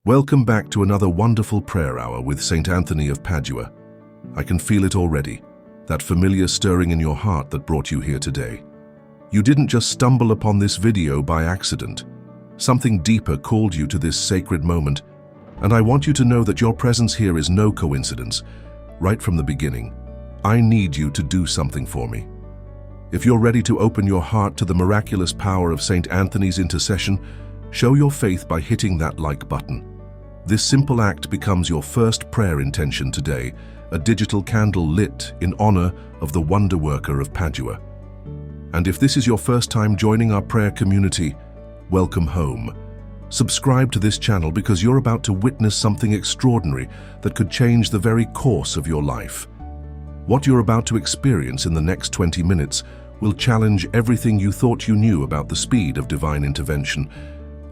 Welcome back to another wonderful prayer hour with Saint Anthony of Padua. I can feel it already, that familiar stirring in your heart that brought you here today. You didn't just stumble upon this video by accident. Something deeper called you to this sacred moment, and I want you to know that your presence here is no coincidence. Right from the beginning, I need you to do something for me. If you're ready to open your heart to the miraculous power of Saint Anthony's intercession, show your faith by hitting that like button. This simple act becomes your first prayer intention today, a digital candle lit in honor of the wonder worker of Padua. And if this is your first time joining our prayer community, welcome home. Subscribe to this channel because you're about to witness something extraordinary that could change the very course of your life. What you're about to experience in the next 20 minutes will challenge everything you thought you knew about the speed of divine intervention.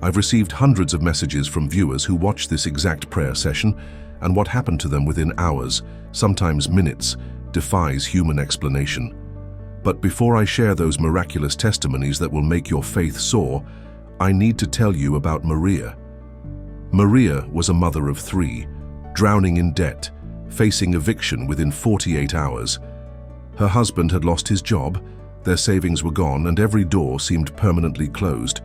I've received hundreds of messages from viewers who watched this exact prayer session, and what happened to them within hours, sometimes minutes, defies human explanation. But before I share those miraculous testimonies that will make your faith soar, I need to tell you about Maria. Maria was a mother of 3, drowning in debt, facing eviction within 48 hours. Her husband had lost his job, their savings were gone, and every door seemed permanently closed.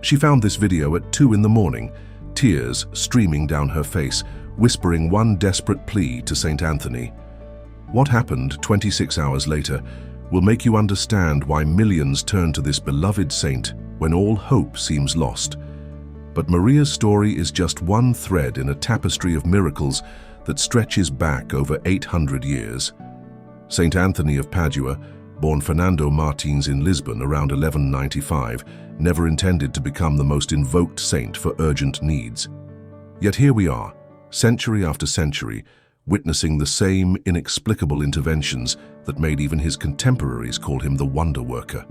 She found this video at 2 in the morning, tears streaming down her face, whispering one desperate plea to Saint Anthony. What happened 26 hours later will make you understand why millions turn to this beloved saint when all hope seems lost. But Maria's story is just one thread in a tapestry of miracles that stretches back over 800 years. Saint Anthony of Padua, born Fernando Martins in Lisbon around 1195, never intended to become the most invoked saint for urgent needs. Yet here we are, century after century, witnessing the same inexplicable interventions that made even his contemporaries call him the wonder worker.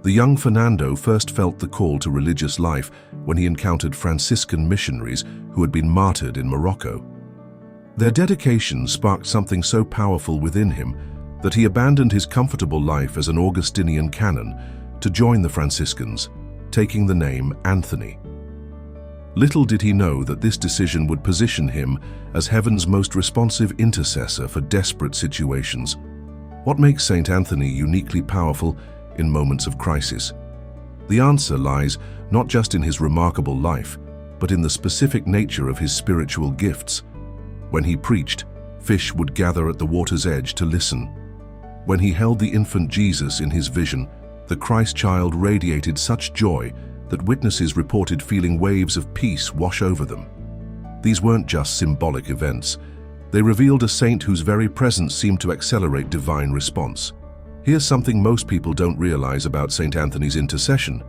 The young Fernando first felt the call to religious life when he encountered Franciscan missionaries who had been martyred in Morocco. Their dedication sparked something so powerful within him that he abandoned his comfortable life as an Augustinian canon to join the Franciscans, taking the name Anthony. Little did he know that this decision would position him as heaven's most responsive intercessor for desperate situations. What makes Saint Anthony uniquely powerful in moments of crisis? The answer lies not just in his remarkable life, but in the specific nature of his spiritual gifts. When he preached, fish would gather at the water's edge to listen. When he held the infant Jesus in his vision, the Christ child radiated such joy that witnesses reported feeling waves of peace wash over them. These weren't just symbolic events. They revealed a saint whose very presence seemed to accelerate divine response. Here's something most people don't realize about Saint Anthony's intercession.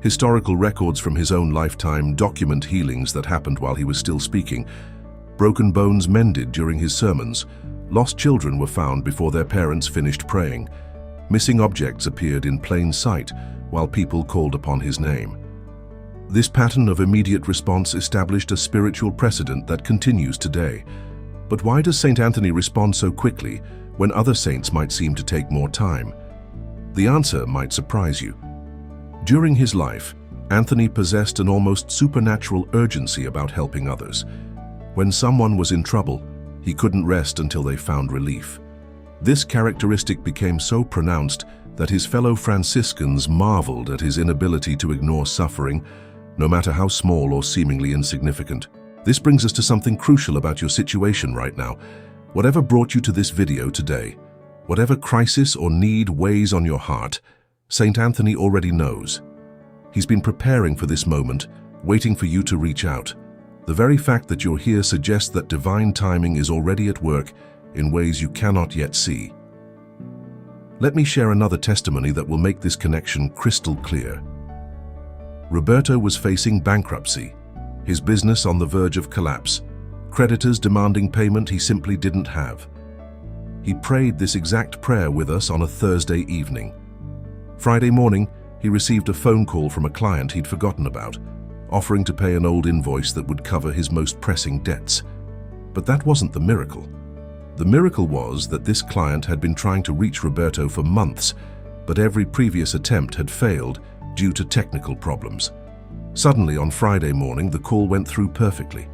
Historical records from his own lifetime document healings that happened while he was still speaking. Broken bones mended during his sermons. Lost children were found before their parents finished praying. Missing objects appeared in plain sight while people called upon his name. This pattern of immediate response established a spiritual precedent that continues today. But why does Saint Anthony respond so quickly when other saints might seem to take more time? The answer might surprise you. During his life, Anthony possessed an almost supernatural urgency about helping others. When someone was in trouble, he couldn't rest until they found relief. This characteristic became so pronounced that his fellow Franciscans marveled at his inability to ignore suffering, no matter how small or seemingly insignificant. This brings us to something crucial about your situation right now. Whatever brought you to this video today, whatever crisis or need weighs on your heart, Saint Anthony already knows. He's been preparing for this moment, waiting for you to reach out. The very fact that you're here suggests that divine timing is already at work in ways you cannot yet see. Let me share another testimony that will make this connection crystal clear. Roberto was facing bankruptcy, his business on the verge of collapse, creditors demanding payment he simply didn't have. He prayed this exact prayer with us on a Thursday evening. Friday morning, he received a phone call from a client he'd forgotten about, offering to pay an old invoice that would cover his most pressing debts. But that wasn't the miracle. The miracle was that this client had been trying to reach Roberto for months, but every previous attempt had failed due to technical problems. Suddenly, on Friday morning, the call went through perfectly.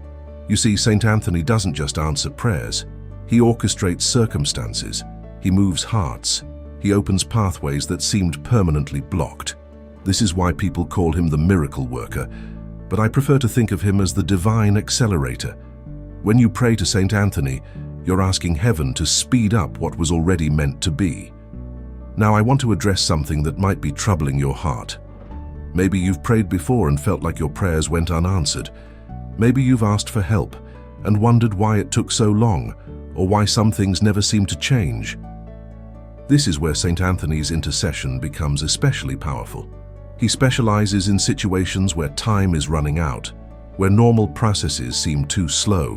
You see, St. Anthony doesn't just answer prayers. He orchestrates circumstances. He moves hearts. He opens pathways that seemed permanently blocked. This is why people call him the miracle worker, but I prefer to think of him as the divine accelerator. When you pray to St. Anthony, you're asking heaven to speed up what was already meant to be. Now, I want to address something that might be troubling your heart. Maybe you've prayed before and felt like your prayers went unanswered. Maybe you've asked for help and wondered why it took so long, or why some things never seem to change. This is where St. Anthony's intercession becomes especially powerful. He specializes in situations where time is running out, where normal processes seem too slow,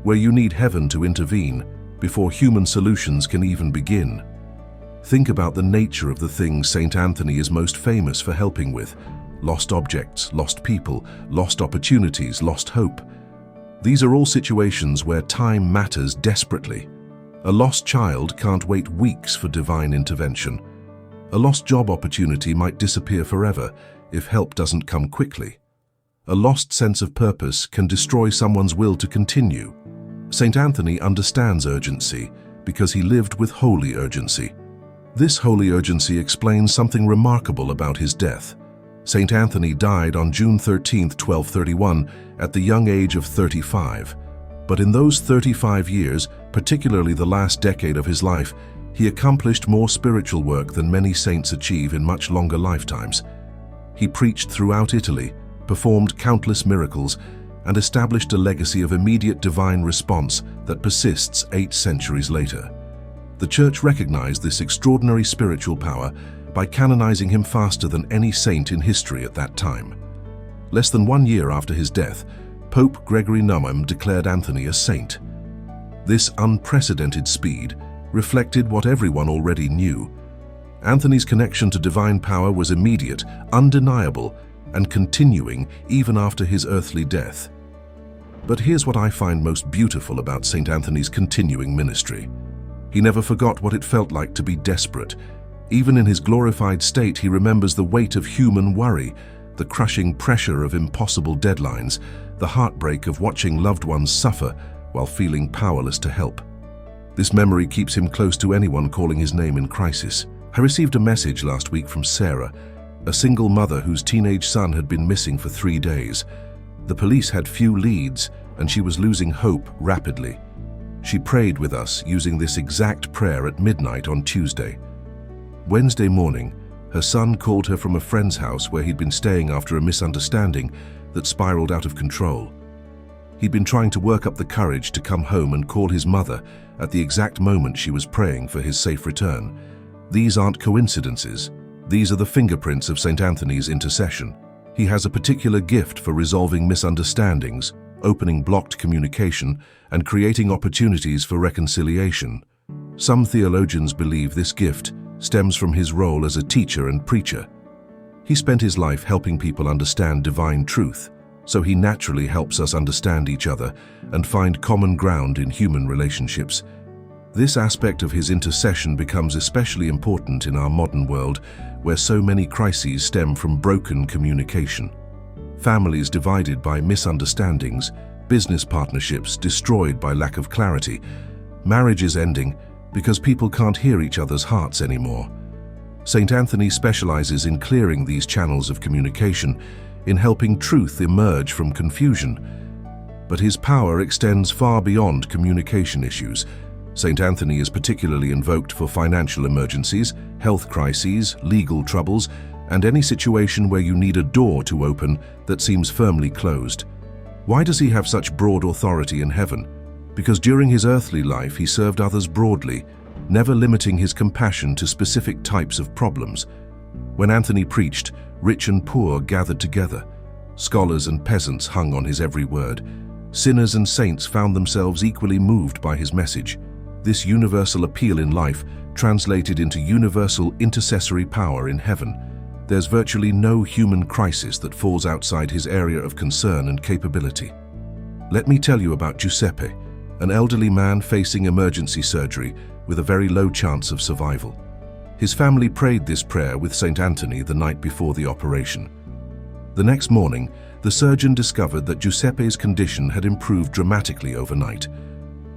where you need heaven to intervene before human solutions can even begin. Think about the nature of the things St. Anthony is most famous for helping with: lost objects, lost people, lost opportunities, lost hope. These are all situations where time matters desperately. A lost child can't wait weeks for divine intervention. A lost job opportunity might disappear forever if help doesn't come quickly. A lost sense of purpose can destroy someone's will to continue. St. Anthony understands urgency because he lived with holy urgency. This holy urgency explains something remarkable about his death. St. Anthony died on June 13, 1231, at the young age of 35. But in those 35 years, particularly the last decade of his life, he accomplished more spiritual work than many saints achieve in much longer lifetimes. He preached throughout Italy, performed countless miracles, and established a legacy of immediate divine response that persists 8 centuries later. The Church recognized this extraordinary spiritual power by canonizing him faster than any saint in history at that time. Less than 1 year after his death, Pope Gregory IX declared Anthony a saint. This unprecedented speed reflected what everyone already knew. Anthony's connection to divine power was immediate, undeniable, and continuing even after his earthly death. But here's what I find most beautiful about St. Anthony's continuing ministry. He never forgot what it felt like to be desperate. Even in his glorified state, he remembers the weight of human worry, the crushing pressure of impossible deadlines, the heartbreak of watching loved ones suffer while feeling powerless to help. This memory keeps him close to anyone calling his name in crisis. I received a message last week from Sarah, a single mother whose teenage son had been missing for 3 days. The police had few leads, and she was losing hope rapidly. She prayed with us using this exact prayer at midnight on Tuesday. Wednesday morning, her son called her from a friend's house where he'd been staying after a misunderstanding that spiraled out of control. He'd been trying to work up the courage to come home and call his mother at the exact moment she was praying for his safe return. These aren't coincidences. These are the fingerprints of St. Anthony's intercession. He has a particular gift for resolving misunderstandings, opening blocked communication, and creating opportunities for reconciliation. Some theologians believe this gift stems from his role as a teacher and preacher. He spent his life helping people understand divine truth, so he naturally helps us understand each other and find common ground in human relationships. This aspect of his intercession becomes especially important in our modern world, where so many crises stem from broken communication. Families divided by misunderstandings, business partnerships destroyed by lack of clarity, marriages ending because people can't hear each other's hearts anymore. St. Anthony specializes in clearing these channels of communication, in helping truth emerge from confusion. But his power extends far beyond communication issues. St. Anthony is particularly invoked for financial emergencies, health crises, legal troubles, and any situation where you need a door to open that seems firmly closed. Why does he have such broad authority in heaven? Because during his earthly life he served others broadly, never limiting his compassion to specific types of problems. When Anthony preached, rich and poor gathered together. Scholars and peasants hung on his every word. Sinners and saints found themselves equally moved by his message. This universal appeal in life translated into universal intercessory power in heaven. There's virtually no human crisis that falls outside his area of concern and capability. Let me tell you about Giuseppe, an elderly man facing emergency surgery with a very low chance of survival. His family prayed this prayer with St. Anthony the night before the operation. The next morning, the surgeon discovered that Giuseppe's condition had improved dramatically overnight.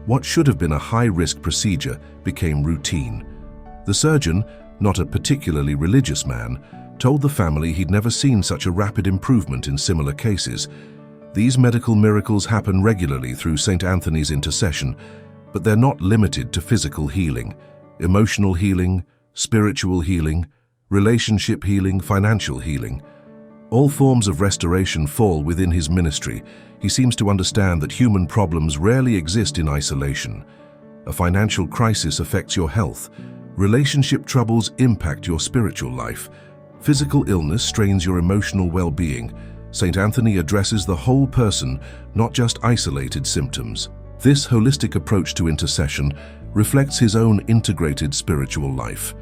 What should have been a high-risk procedure became routine. The surgeon, not a particularly religious man, told the family he'd never seen such a rapid improvement in similar cases. These medical miracles happen regularly through St. Anthony's intercession, but they're not limited to physical healing. Emotional healing, spiritual healing, relationship healing, financial healing. All forms of restoration fall within his ministry. He seems to understand that human problems rarely exist in isolation. A financial crisis affects your health. Relationship troubles impact your spiritual life. Physical illness strains your emotional well-being. St. Anthony addresses the whole person, not just isolated symptoms. This holistic approach to intercession reflects his own integrated spiritual life.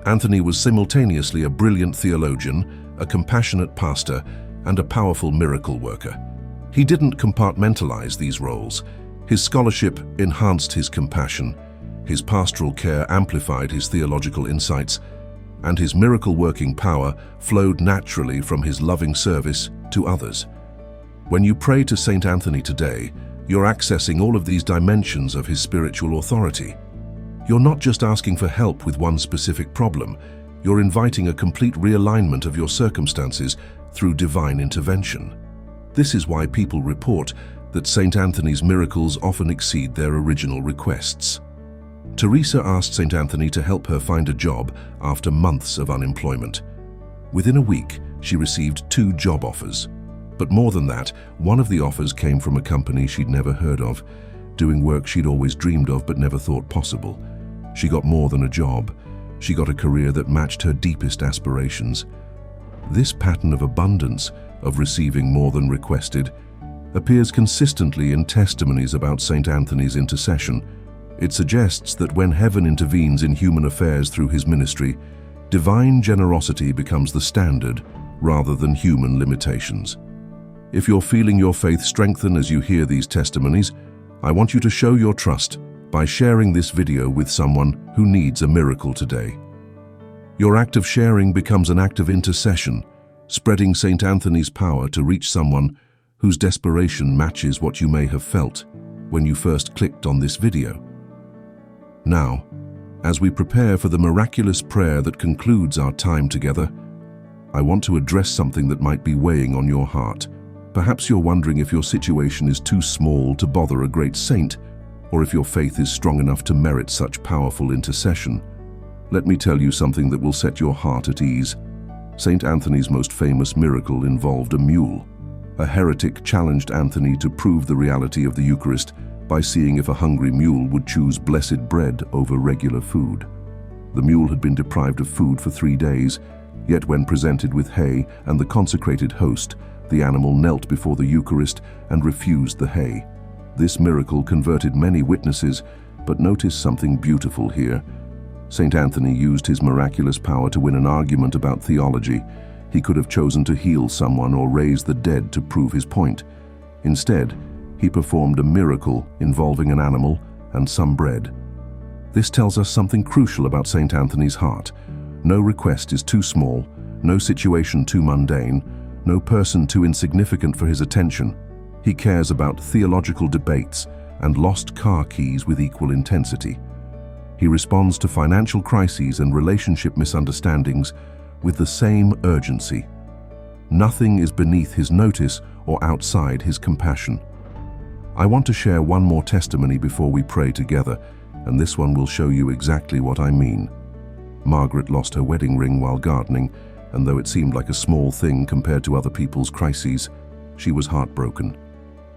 Anthony was simultaneously a brilliant theologian, a compassionate pastor, and a powerful miracle worker. He didn't compartmentalize these roles. His scholarship enhanced his compassion, his pastoral care amplified his theological insights, and his miracle-working power flowed naturally from his loving service to others. When you pray to St. Anthony today, you're accessing all of these dimensions of his spiritual authority. You're not just asking for help with one specific problem, you're inviting a complete realignment of your circumstances through divine intervention. This is why people report that St. Anthony's miracles often exceed their original requests. Teresa asked St. Anthony to help her find a job after months of unemployment. Within a week, she received 2 job offers. But more than that, one of the offers came from a company she'd never heard of, doing work she'd always dreamed of but never thought possible. She got more than a job. She got a career that matched her deepest aspirations. This pattern of abundance, of receiving more than requested, appears consistently in testimonies about St. Anthony's intercession. It suggests that when heaven intervenes in human affairs through his ministry, divine generosity becomes the standard rather than human limitations. If you're feeling your faith strengthen as you hear these testimonies, I want you to show your trust by sharing this video with someone who needs a miracle today. Your act of sharing becomes an act of intercession, spreading St. Anthony's power to reach someone whose desperation matches what you may have felt when you first clicked on this video. Now, as we prepare for the miraculous prayer that concludes our time together, I want to address something that might be weighing on your heart. Perhaps you're wondering if your situation is too small to bother a great saint, or if your faith is strong enough to merit such powerful intercession. Let me tell you something that will set your heart at ease. St. Anthony's most famous miracle involved a mule. A heretic challenged Anthony to prove the reality of the Eucharist by seeing if a hungry mule would choose blessed bread over regular food. The mule had been deprived of food for 3 days, yet when presented with hay and the consecrated host, the animal knelt before the Eucharist and refused the hay. This miracle converted many witnesses, but notice something beautiful here. St. Anthony used his miraculous power to win an argument about theology. He could have chosen to heal someone or raise the dead to prove his point. Instead, he performed a miracle involving an animal and some bread. This tells us something crucial about St. Anthony's heart. No request is too small, no situation too mundane, no person too insignificant for his attention. He cares about theological debates and lost car keys with equal intensity. He responds to financial crises and relationship misunderstandings with the same urgency. Nothing is beneath his notice or outside his compassion. I want to share one more testimony before we pray together, and this one will show you exactly what I mean. Margaret lost her wedding ring while gardening, and though it seemed like a small thing compared to other people's crises, she was heartbroken.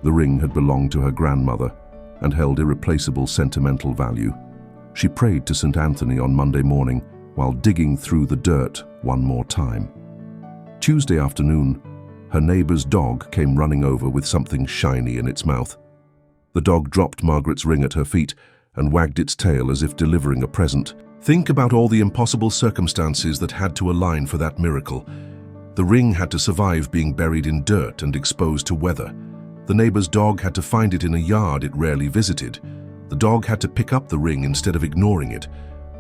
The ring had belonged to her grandmother and held irreplaceable sentimental value. She prayed to St. Anthony on Monday morning while digging through the dirt one more time. Tuesday afternoon, her neighbor's dog came running over with something shiny in its mouth. The dog dropped Margaret's ring at her feet and wagged its tail as if delivering a present. Think about all the impossible circumstances that had to align for that miracle. The ring had to survive being buried in dirt and exposed to weather. The neighbor's dog had to find it in a yard it rarely visited. The dog had to pick up the ring instead of ignoring it.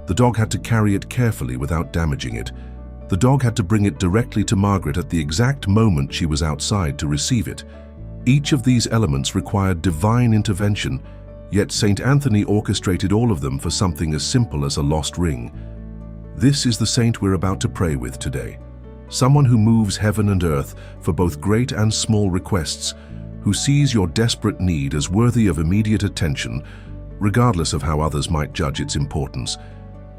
The dog had to carry it carefully without damaging it. The dog had to bring it directly to Margaret at the exact moment she was outside to receive it. Each of these elements required divine intervention, yet Saint Anthony orchestrated all of them for something as simple as a lost ring. This is the saint we're about to pray with today. Someone who moves heaven and earth for both great and small requests, who sees your desperate need as worthy of immediate attention, regardless of how others might judge its importance.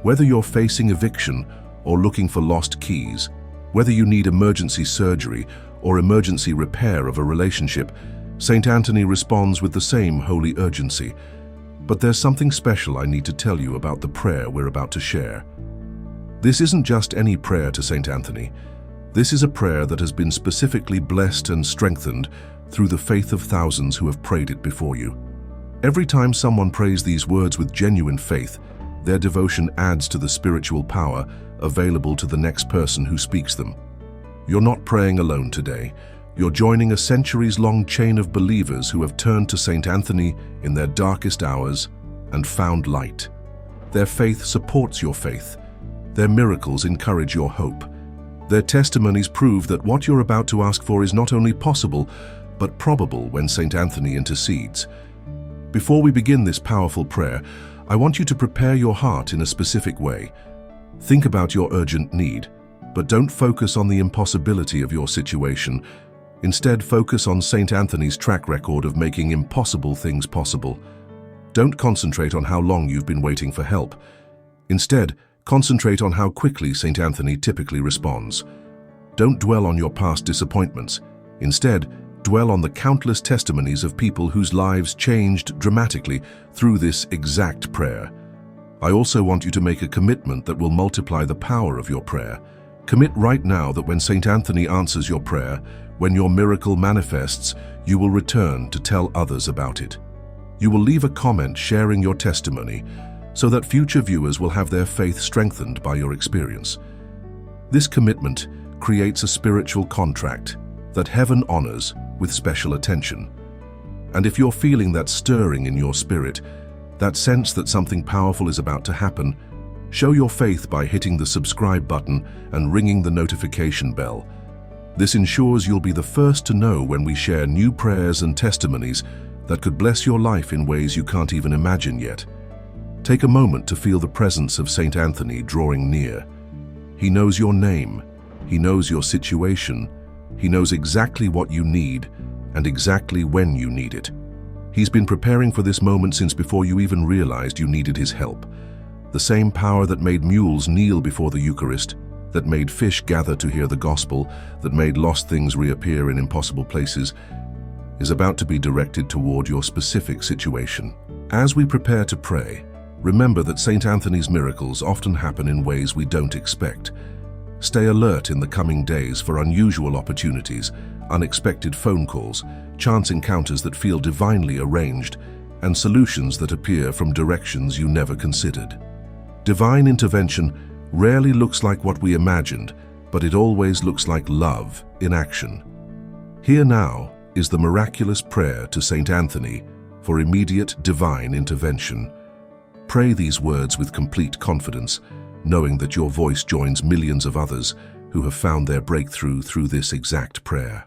Whether you're facing eviction or looking for lost keys, whether you need emergency surgery or emergency repair of a relationship, Saint Anthony responds with the same holy urgency. But there's something special I need to tell you about the prayer we're about to share. This isn't just any prayer to Saint Anthony. This is a prayer that has been specifically blessed and strengthened through the faith of thousands who have prayed it before you. Every time someone prays these words with genuine faith, their devotion adds to the spiritual power available to the next person who speaks them. You're not praying alone today. You're joining a centuries-long chain of believers who have turned to Saint Anthony in their darkest hours and found light. Their faith supports your faith. Their miracles encourage your hope. Their testimonies prove that what you're about to ask for is not only possible, but probable when Saint Anthony intercedes. Before we begin this powerful prayer, I want you to prepare your heart in a specific way. Think about your urgent need, but don't focus on the impossibility of your situation. Instead, focus on Saint Anthony's track record of making impossible things possible. Don't concentrate on how long you've been waiting for help. Instead, concentrate on how quickly Saint Anthony typically responds. Don't dwell on your past disappointments. Instead, dwell on the countless testimonies of people whose lives changed dramatically through this exact prayer. I also want you to make a commitment that will multiply the power of your prayer. Commit right now that when Saint Anthony answers your prayer, when your miracle manifests, you will return to tell others about it. You will leave a comment sharing your testimony so that future viewers will have their faith strengthened by your experience. This commitment creates a spiritual contract that heaven honors with special attention. And if you're feeling that stirring in your spirit, that sense that something powerful is about to happen, show your faith by hitting the subscribe button and ringing the notification bell. This ensures you'll be the first to know when we share new prayers and testimonies that could bless your life in ways you can't even imagine yet. Take a moment to feel the presence of Saint Anthony drawing near. He knows your name, he knows your situation, he knows exactly what you need and exactly when you need it. He's been preparing for this moment since before you even realized you needed his help. The same power that made mules kneel before the Eucharist, that made fish gather to hear the gospel, that made lost things reappear in impossible places, is about to be directed toward your specific situation. As we prepare to pray, remember that Saint Anthony's miracles often happen in ways we don't expect. Stay alert in the coming days for unusual opportunities, unexpected phone calls, chance encounters that feel divinely arranged, and solutions that appear from directions you never considered. Divine intervention rarely looks like what we imagined, but it always looks like love in action. Here now is the miraculous prayer to Saint Anthony for immediate divine intervention. Pray these words with complete confidence, knowing that your voice joins millions of others who have found their breakthrough through this exact prayer.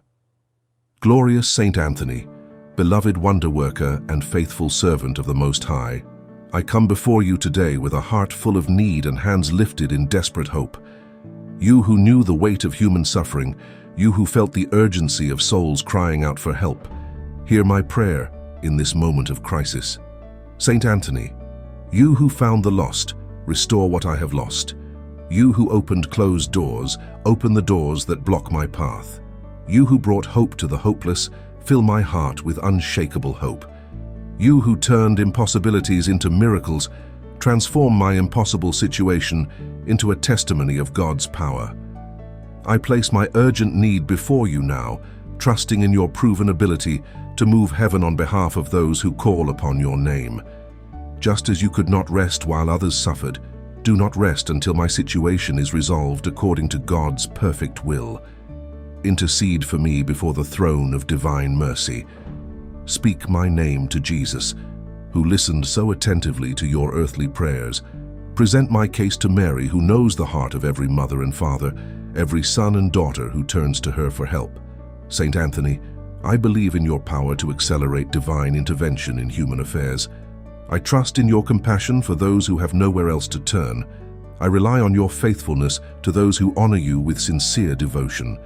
Glorious Saint Anthony, beloved wonder worker and faithful servant of the Most High, I come before you today with a heart full of need and hands lifted in desperate hope. You who knew the weight of human suffering, you who felt the urgency of souls crying out for help, hear my prayer in this moment of crisis. Saint Anthony, you who found the lost, restore what I have lost. You who opened closed doors, open the doors that block my path. You who brought hope to the hopeless, fill my heart with unshakable hope. You who turned impossibilities into miracles, transform my impossible situation into a testimony of God's power. I place my urgent need before you now, trusting in your proven ability to move heaven on behalf of those who call upon your name. Just as you could not rest while others suffered, do not rest until my situation is resolved according to God's perfect will. Intercede for me before the throne of divine mercy. Speak my name to Jesus, who listened so attentively to your earthly prayers, Present my case to Mary, who knows the heart of every mother and father, every son and daughter who turns to her for help. Saint Anthony, I believe in your power to accelerate divine intervention in human affairs. I trust in your compassion for those who have nowhere else to turn. I rely on your faithfulness to those who honor you with sincere devotion.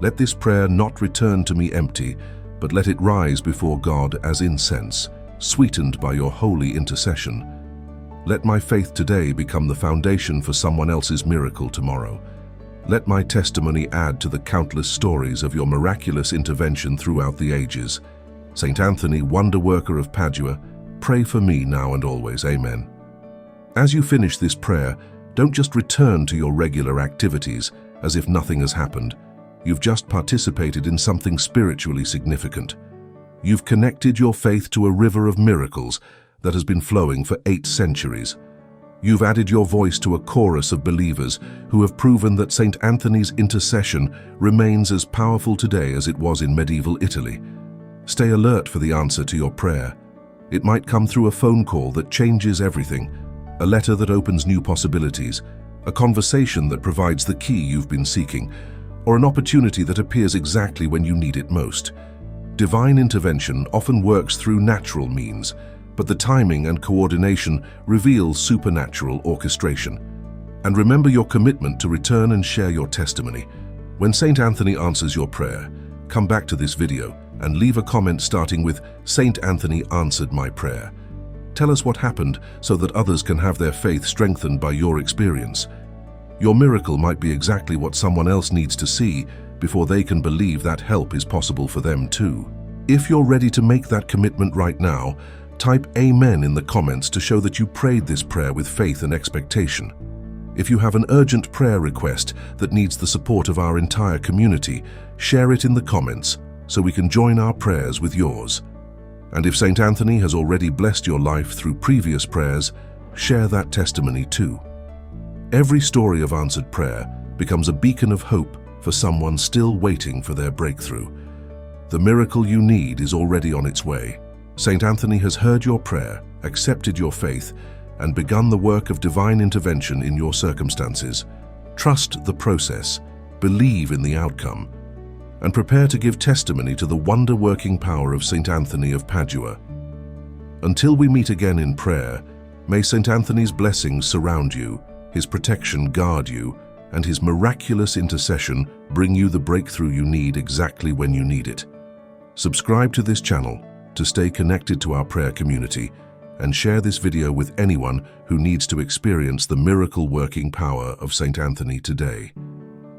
Let this prayer not return to me empty, but let it rise before God as incense, sweetened by your holy intercession. Let my faith today become the foundation for someone else's miracle tomorrow. Let my testimony add to the countless stories of your miraculous intervention throughout the ages. Saint Anthony, wonder worker of Padua, pray for me now and always. Amen. As you finish this prayer, don't just return to your regular activities as if nothing has happened. You've just participated in something spiritually significant. You've connected your faith to a river of miracles that has been flowing for 8 centuries. You've added your voice to a chorus of believers who have proven that Saint Anthony's intercession remains as powerful today as it was in medieval Italy. Stay alert for the answer to your prayer. It might come through a phone call that changes everything, a letter that opens new possibilities, a conversation that provides the key you've been seeking, or an opportunity that appears exactly when you need it most. Divine intervention often works through natural means, but the timing and coordination reveals supernatural orchestration. And remember your commitment to return and share your testimony. When Saint Anthony answers your prayer, come back to this video and leave a comment starting with "Saint Anthony answered my prayer." Tell us what happened so that others can have their faith strengthened by your experience. Your miracle might be exactly what someone else needs to see before they can believe that help is possible for them too. If you're ready to make that commitment right now, type Amen in the comments to show that you prayed this prayer with faith and expectation. If you have an urgent prayer request that needs the support of our entire community, share it in the comments so we can join our prayers with yours. And if Saint Anthony has already blessed your life through previous prayers, share that testimony too. Every story of answered prayer becomes a beacon of hope for someone still waiting for their breakthrough. The miracle you need is already on its way. Saint Anthony has heard your prayer, accepted your faith, and begun the work of divine intervention in your circumstances. Trust the process, believe in the outcome, and prepare to give testimony to the wonder-working power of Saint Anthony of Padua. Until we meet again in prayer, may Saint Anthony's blessings surround you, his protection guard you, and his miraculous intercession bring you the breakthrough you need exactly when you need it. Subscribe to this channel to stay connected to our prayer community, and share this video with anyone who needs to experience the miracle-working power of Saint Anthony today.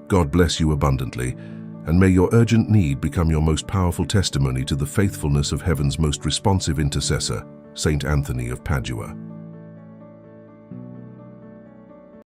God bless you abundantly, and may your urgent need become your most powerful testimony to the faithfulness of heaven's most responsive intercessor, Saint Anthony of Padua.